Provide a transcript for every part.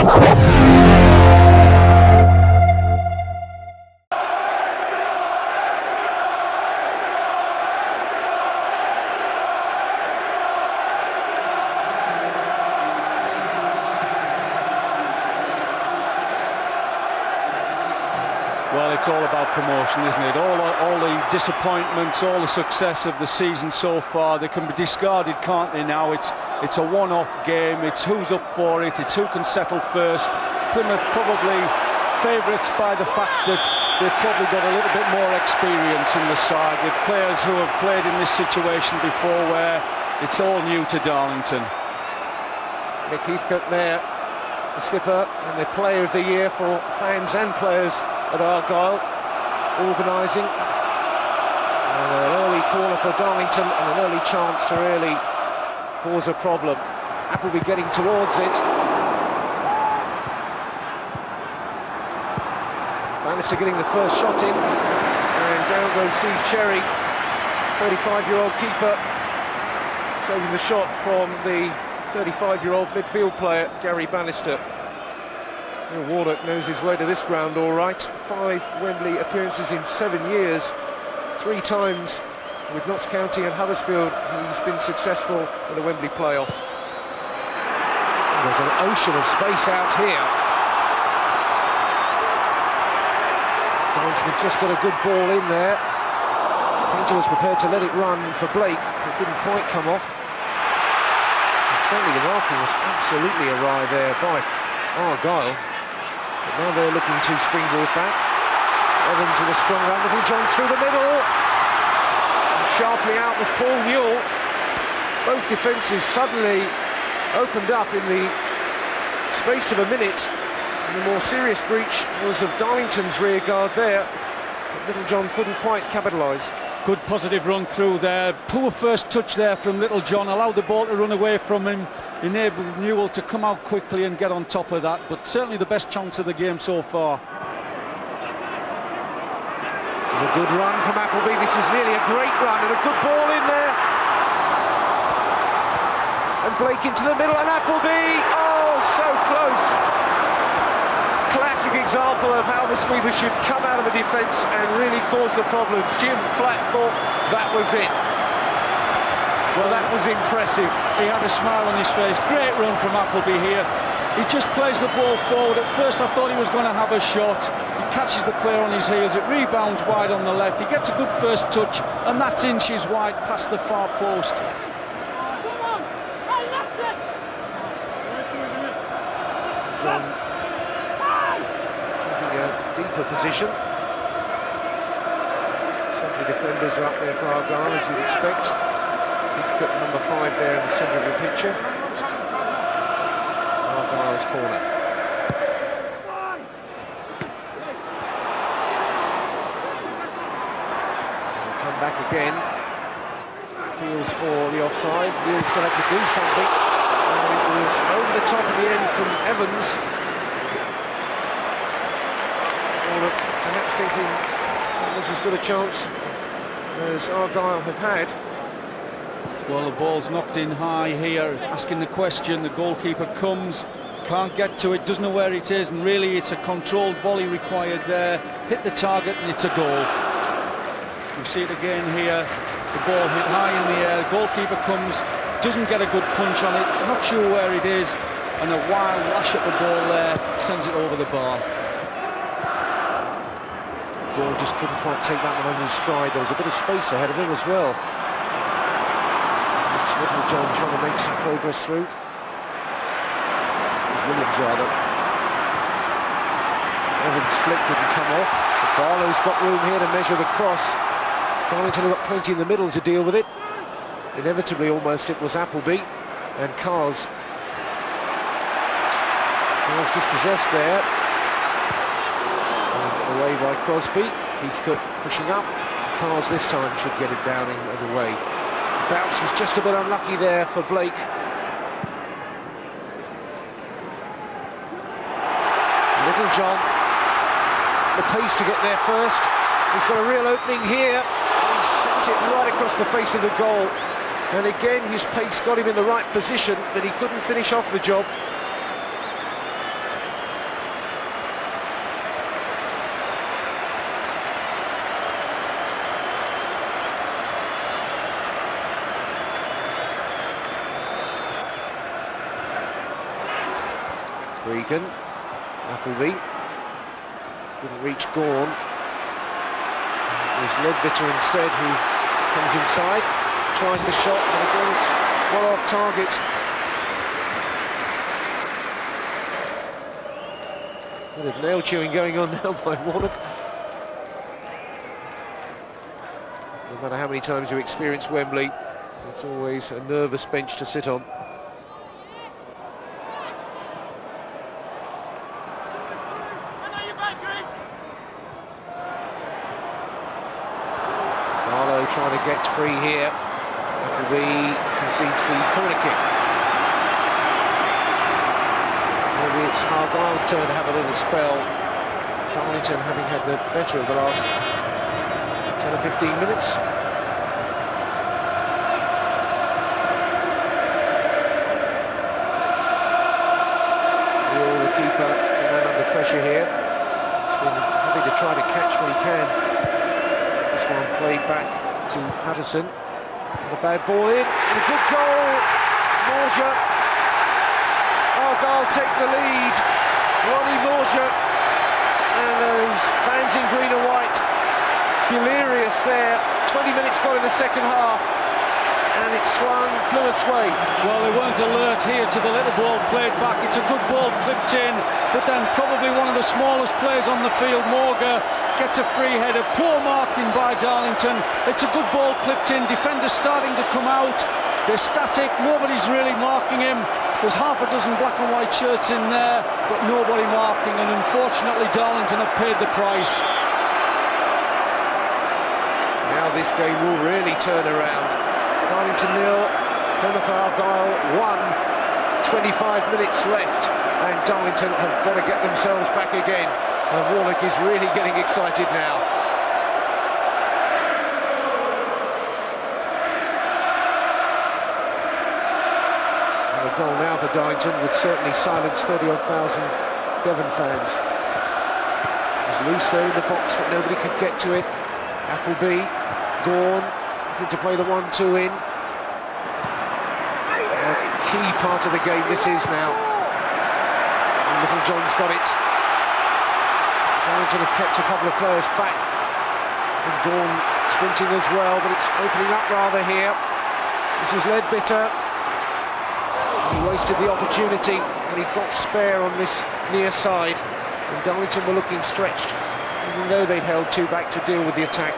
Well, it's all about promotion, isn't it? All the disappointments, all the success of the season so far, they can be discarded, can't they now? It's a one-off game, it's who's up for it, it's who can settle first. Plymouth probably favourites by the fact that they've probably got a little bit more experience in the side, with players who have played in this situation before where it's all new to Darlington. Nick Heathcote there, the skipper and the player of the year for fans and players at Argyle, organising, and an early corner for Darlington and an early chance to really cause a problem. Appleby getting towards it. Bannister getting the first shot in, and down goes Steve Cherry, 35-year-old keeper, saving the shot from the 35-year-old midfield player Gary Bannister. Warnock knows his way to this ground all right. 5 Wembley appearances in 7 years. 3 times with Notts County and Huddersfield he's been successful in the Wembley playoff. And there's an ocean of space out here. Darlington just got a good ball in there. Painter was prepared to let it run for Blake. It didn't quite come off. And certainly the marking was absolutely awry there by Argyle. But now they're looking to springboard back. Evans with a strong run, Littlejohn through the middle. And sharply out was Paul Newell. Both defences suddenly opened up in the space of a minute. And the more serious breach was of Darlington's rear guard there. But Littlejohn couldn't quite capitalise. Good positive run through there. Poor first touch there from Littlejohn, allowed the ball to run away from him, enabled Newell to come out quickly and get on top of that, but certainly the best chance of the game so far. This is a good run from Appleby. This is nearly a great run and a good ball in there. And Blake into the middle and Appleby, oh, so close. Classic example of how the sweeper should come out of the defence and really cause the problems. Jim Flatt thought that was it. Well, that was impressive. He had a smile on his face. Great run from Appleby here. He just plays the ball forward. At first I thought he was going to have a shot. He catches the player on his heels. It rebounds wide on the left. He gets a good first touch, and that's inches wide past the far post. John taking a deeper position. Central defenders are up there for Argyle, as you'd expect. Heathcote number 5 there in the centre of the picture. Argyle's corner. We'll come back again. Appeals for the offside. Neil still had to do something. And it was over the top of the end from Evans. Or perhaps thinking that was as good a chance as Argyle have had. Well, the ball's knocked in high here, asking the question. The goalkeeper comes, can't get to it, doesn't know where it is, and really it's a controlled volley required there. Hit the target and it's a goal. You see it again here. The ball hit high in the air. The goalkeeper comes, doesn't get a good punch on it, not sure where it is, and a wild lash at the ball there sends it over the bar. Gore just couldn't quite take that one on his stride. There was a bit of space ahead of him as well. Littlejohn trying to make some progress through. It was Williams rather. Evans' flick didn't come off. But Barlow's got room here to measure the cross. Darlington have got plenty in the middle to deal with it. Inevitably almost it was Appleby and Carls. Carls dispossessed there. And away by Crosby. Heathcote pushing up. Carls this time should get it down and away. Bounce was just a bit unlucky there for Blake. Littlejohn, the pace to get there first. He's got a real opening here, and he sent it right across the face of the goal. And again, his pace got him in the right position, but he couldn't finish off the job. Regan, Appleby, didn't reach Gawn. It was Ledbetter instead who comes inside, tries the shot, and again it's well off target. A bit of nail chewing going on now by Warnock. No matter how many times you experience Wembley, it's always a nervous bench to sit on. Barlow trying to get free here. Appleby concedes the corner kick. Maybe it's Argyle's turn to have a little spell. Darlington having had the better of the last 10 or 15 minutes. The keeper, the man under pressure here. He's been happy to try to catch what he can. This one played back to Patterson. And a bad ball in, and a good goal. Morja. Argyle take the lead. Ronnie Morja. And those fans in green and white, delirious there. 20 minutes gone in the second half. And it swung Plymouth's way. Well, they weren't alert here to the little ball played back. It's a good ball clipped in, but then probably one of the smallest players on the field, Morga, gets a free header. Poor marking by Darlington. It's a good ball clipped in. Defenders starting to come out. They're static. Nobody's really marking him. There's half a dozen black and white shirts in there, but nobody marking. And unfortunately, Darlington have paid the price. Now this game will really turn around. Darlington 0, Plymouth Argyle 1, 25 minutes left, and Darlington have got to get themselves back again. And Warnock is really getting excited now. And a goal now for Darlington would certainly silence 30-odd thousand Devon fans. It was loose there in the box, but nobody could get to it. Appleby, Gawn, to play the 1-2 in. A key part of the game this is now. And Little John's got it. Darlington have kept a couple of players back. And Gawn sprinting as well, but it's opening up rather here. This is Ledbetter. He wasted the opportunity, and he got spare on this near side. And Darlington were looking stretched, even though they'd held two back to deal with the attack.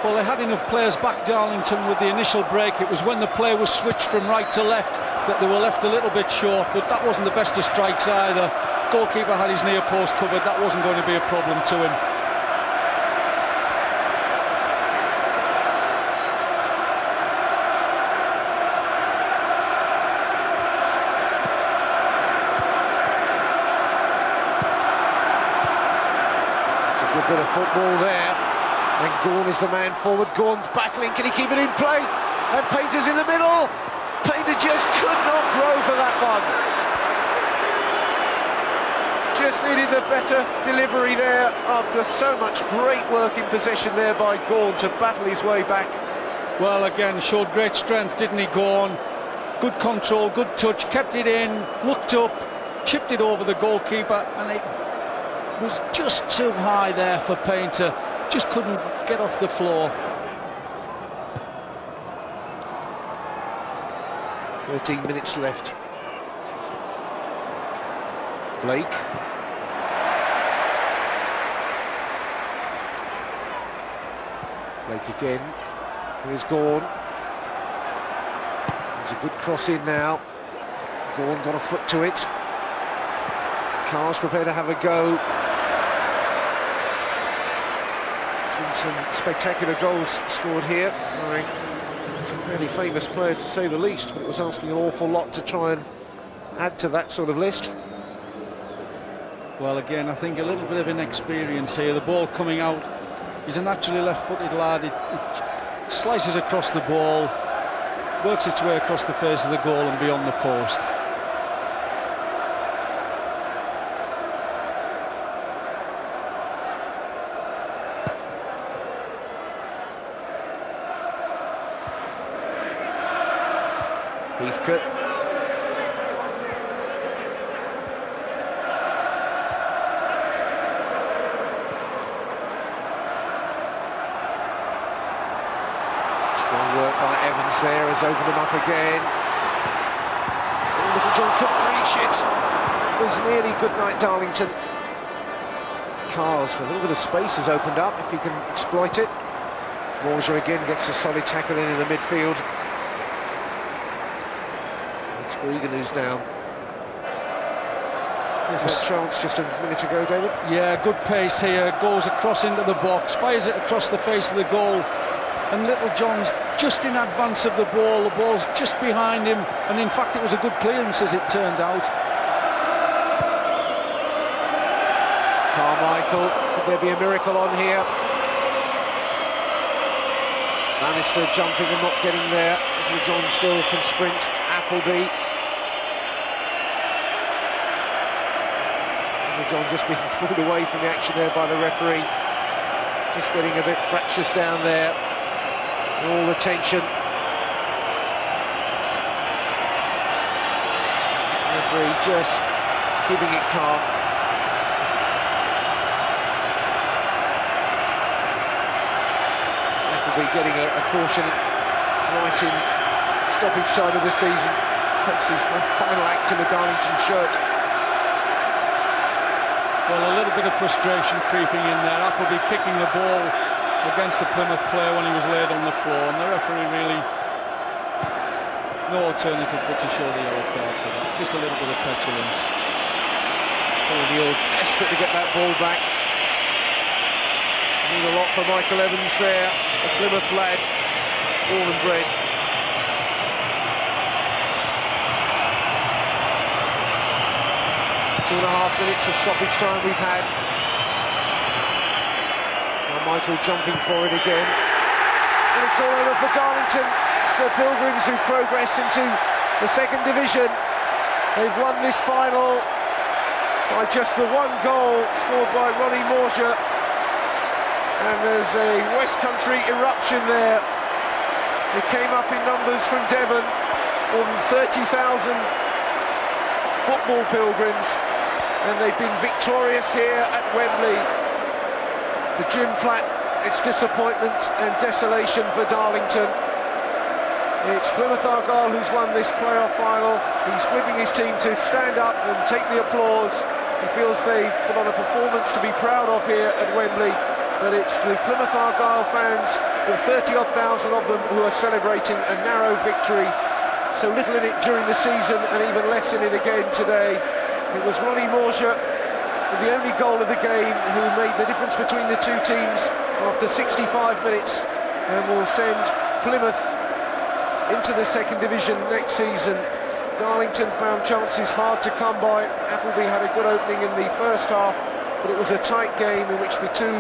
Well, they had enough players back, Darlington, with the initial break. It was when the play was switched from right to left that they were left a little bit short, but that wasn't the best of strikes either. Goalkeeper had his near post covered. That wasn't going to be a problem to him. It's a good bit of football there. And Gawn is the man forward. Gawn's battling. Can he keep it in play? And Painter's in the middle. Painter just could not grow for that one. Just needed the better delivery there after so much great work in possession there by Gawn to battle his way back. Well, again, showed great strength, didn't he, Gawn? Good control, good touch, kept it in, looked up, chipped it over the goalkeeper, and it was just too high there for Painter. Just couldn't get off the floor. 13 minutes left. Blake. Blake again. Here's Gawn. There's a good cross in now. Gawn got a foot to it. Carr's prepared to have a go. Been some spectacular goals scored here, some fairly famous players to say the least, but it was asking an awful lot to try and add to that sort of list. Well, again, I think a little bit of inexperience here. The ball coming out, he's a naturally left-footed lad. It slices across the ball, works its way across the face of the goal and beyond the post. Heathcote, Evans there has opened him up again. Oh, Little John couldn't reach it. That was nearly good night, Darlington. Cars with a little bit of space has opened up if he can exploit it. Morja again gets a solid tackle in the midfield. It's Gregan who's down. There's that chance just a minute ago, David. Yeah, good pace here, goes across into the box, fires it across the face of the goal, and Little John's just in advance of the ball's just behind him, and in fact it was a good clearance as it turned out. Carmichael, could there be a miracle on here? Bannister jumping and not getting there. Little John still can sprint. Appleby. Little John just being pulled away from the action there by the referee. Just getting a bit fractious down there. All the tension. Referee just keeping it calm. Getting a caution right in stoppage time of the season. That's his final act in the Darlington shirt. Well, a little bit of frustration creeping in there. Appleby kicking the ball against the Plymouth player when he was laid on the floor, and the referee really no alternative but to show the yellow card for that. Just a little bit of petulance. O'Neill desperate to get that ball back. Need a lot for Michael Evans there, a Plymouth lad, born and bred. Two and a half minutes of stoppage time we've had. Now Michael jumping for it again. And it's all over for Darlington. It's the Pilgrims who progress into the second division. They've won this final by just the one goal scored by Ronnie Morja. And there's a West Country eruption there. They came up in numbers from Devon, more than 30,000 football pilgrims, and they've been victorious here at Wembley. For Jim Platt, it's disappointment and desolation for Darlington. It's Plymouth Argyle who's won this playoff final. He's whipping his team to stand up and take the applause. He feels they've put on a performance to be proud of here at Wembley. But it's the Plymouth Argyle fans, the 30-odd thousand of them, who are celebrating a narrow victory. So little in it during the season and even less in it again today. It was Ronnie Morja, with the only goal of the game, who made the difference between the two teams after 65 minutes and will send Plymouth into the second division next season. Darlington found chances hard to come by. Appleby had a good opening in the first half, but it was a tight game in which the two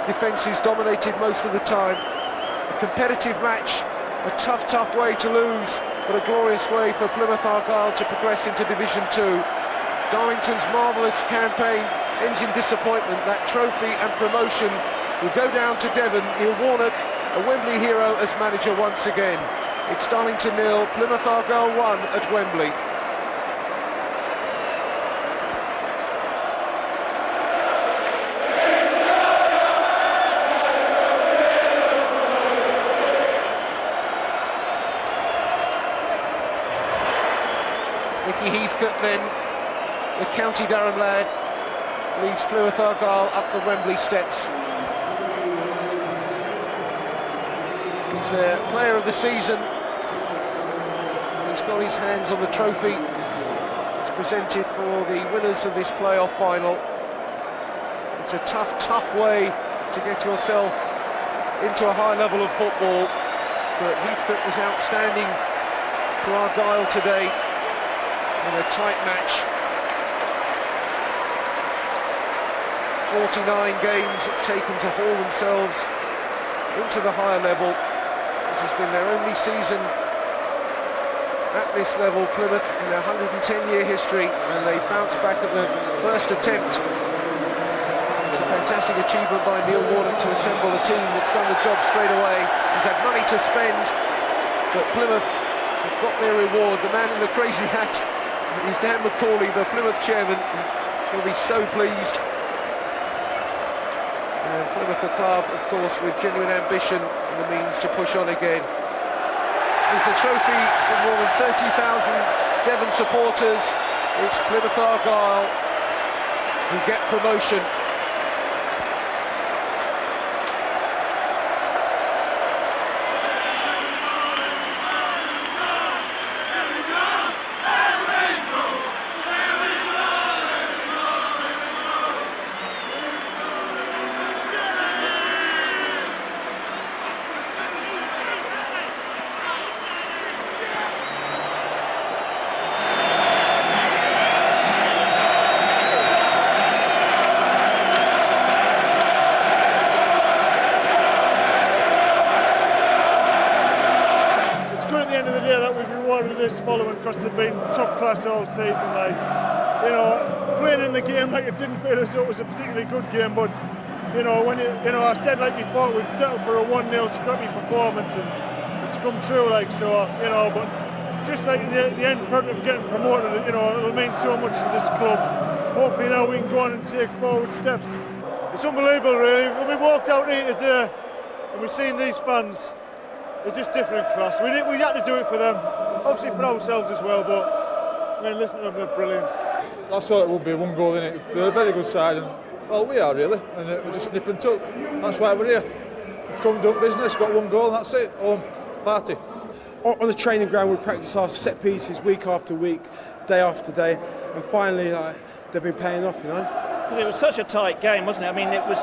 defences dominated most of the time. A competitive match, a tough way to lose, but a glorious way for Plymouth Argyle to progress into Division 2. Darlington's marvellous campaign ends in disappointment. That trophy and promotion will go down to Devon. Neil Warnock, a Wembley hero, as manager once again. It's Darlington 0, Plymouth Argyle 1 at Wembley. Heathcote then, the County Durham lad, leads Plymouth Argyle up the Wembley steps. He's the player of the season. He's got his hands on the trophy. It's presented for the winners of this playoff final. It's a tough way to get yourself into a high level of football, but Heathcote was outstanding for Argyle today. In a tight match. 49 games it's taken to haul themselves into the higher level. This has been their only season at this level, Plymouth, in their 110-year history, and they bounced back at the first attempt. It's a fantastic achievement by Neil Warnock to assemble a team that's done the job straight away. He's had money to spend, but Plymouth have got their reward. The man in the crazy hat is Dan McCauley, the Plymouth chairman. Will be so pleased. And Plymouth, the club, of course, with genuine ambition and the means to push on again. is the trophy for more than 30,000 Devon supporters. It's Plymouth Argyle who get promotion. At the end of the day, that we've rewarded this following, because they've been top class all season. Like, you know, playing in the game, like, it didn't feel as though it was a particularly good game, but you know, when I said, like before, we'd settle for a 1-0 scrappy performance, and it's come true. Like, so, you know, but just like the end product of getting promoted, you know, it'll mean so much to this club. Hopefully now we can go on and take forward steps. It's unbelievable, really. When we walked out here today and we've seen these fans, they're just different class. We had to do it for them, obviously for ourselves as well, but I mean, listen to them, they're brilliant. I thought it would be one goal in it. They're a very good side, and well, we are really, and we're just nip and tuck. That's why we're here. We've come done business, got one goal, and that's it. Home party. On the training ground, we practice our set pieces week after week, day after day, and finally they've been paying off, you know. It was such a tight game, wasn't it? I mean, it was.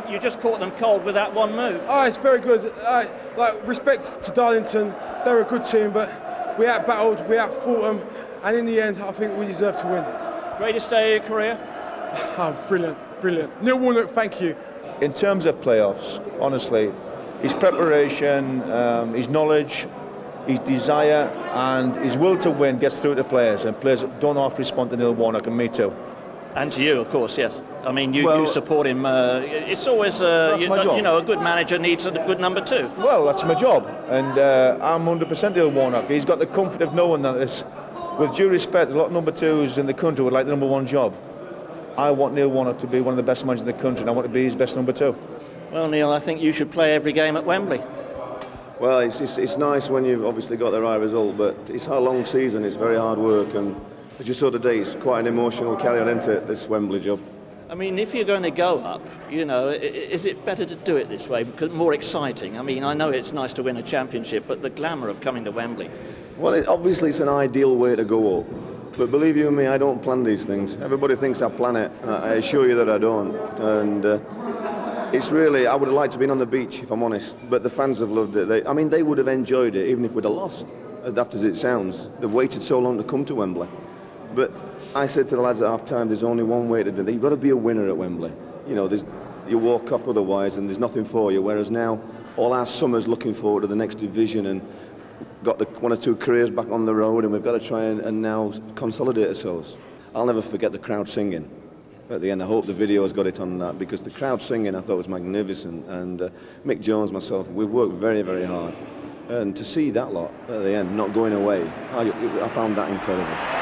You just caught them cold with that one move. Oh, it's very good. Like, respect to Darlington, they're a good team, but we out-battled, we out-fought them, and in the end, I think we deserve to win. Greatest day of your career? Oh, brilliant, brilliant. Neil Warnock, thank you. In terms of playoffs, honestly, his preparation, his knowledge, his desire, and his will to win gets through to players, and players don't half respond to Neil Warnock, and me too. And to you, of course, yes. I mean, you support him. It's always, you know, a good manager needs a good number two. Well, that's my job, and I'm 100% Neil Warnock. He's got the comfort of knowing that, with due respect, a lot of number twos in the country would like the number one job. I want Neil Warnock to be one of the best managers in the country, and I want to be his best number two. Well, Neil, I think you should play every game at Wembley. Well, it's nice when you've obviously got the right result, but it's a long season, it's very hard work, and as you saw today, it's quite an emotional carry-on, isn't it, this Wembley job? I mean, if you're going to go up, you know, is it better to do it this way, because more exciting? I mean, I know it's nice to win a championship, but the glamour of coming to Wembley. Well, obviously it's an ideal way to go up, but believe you me, I don't plan these things. Everybody thinks I plan it, I assure you that I don't. And it's really, I would have liked to have been on the beach, if I'm honest, but the fans have loved it. They would have enjoyed it, even if we'd have lost, as daft as it sounds. They've waited so long to come to Wembley. But I said to the lads at half-time, there's only one way to do it. You've got to be a winner at Wembley. You know, you walk off otherwise and there's nothing for you, whereas now all our summer's looking forward to the next division and got the 1 or 2 careers back on the road, and we've got to try and now consolidate ourselves. I'll never forget the crowd singing at the end. I hope the video's got it on that, because the crowd singing I thought was magnificent, and Mick Jones, myself, we've worked very, very hard. And to see that lot at the end not going away, I found that incredible.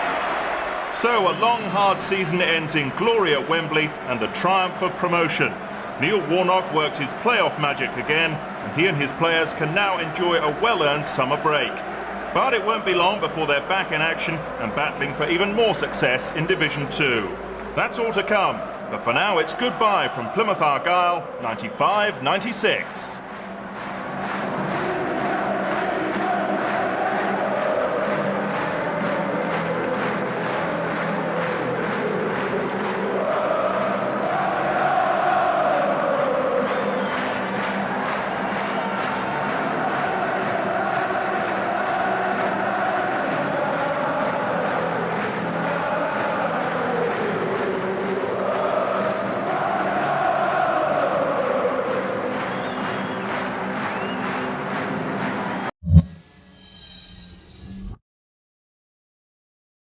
So a long, hard season ends in glory at Wembley and the triumph of promotion. Neil Warnock worked his playoff magic again, and he and his players can now enjoy a well-earned summer break. But it won't be long before they're back in action and battling for even more success in Division 2. That's all to come, but for now it's goodbye from Plymouth Argyle, 95-96.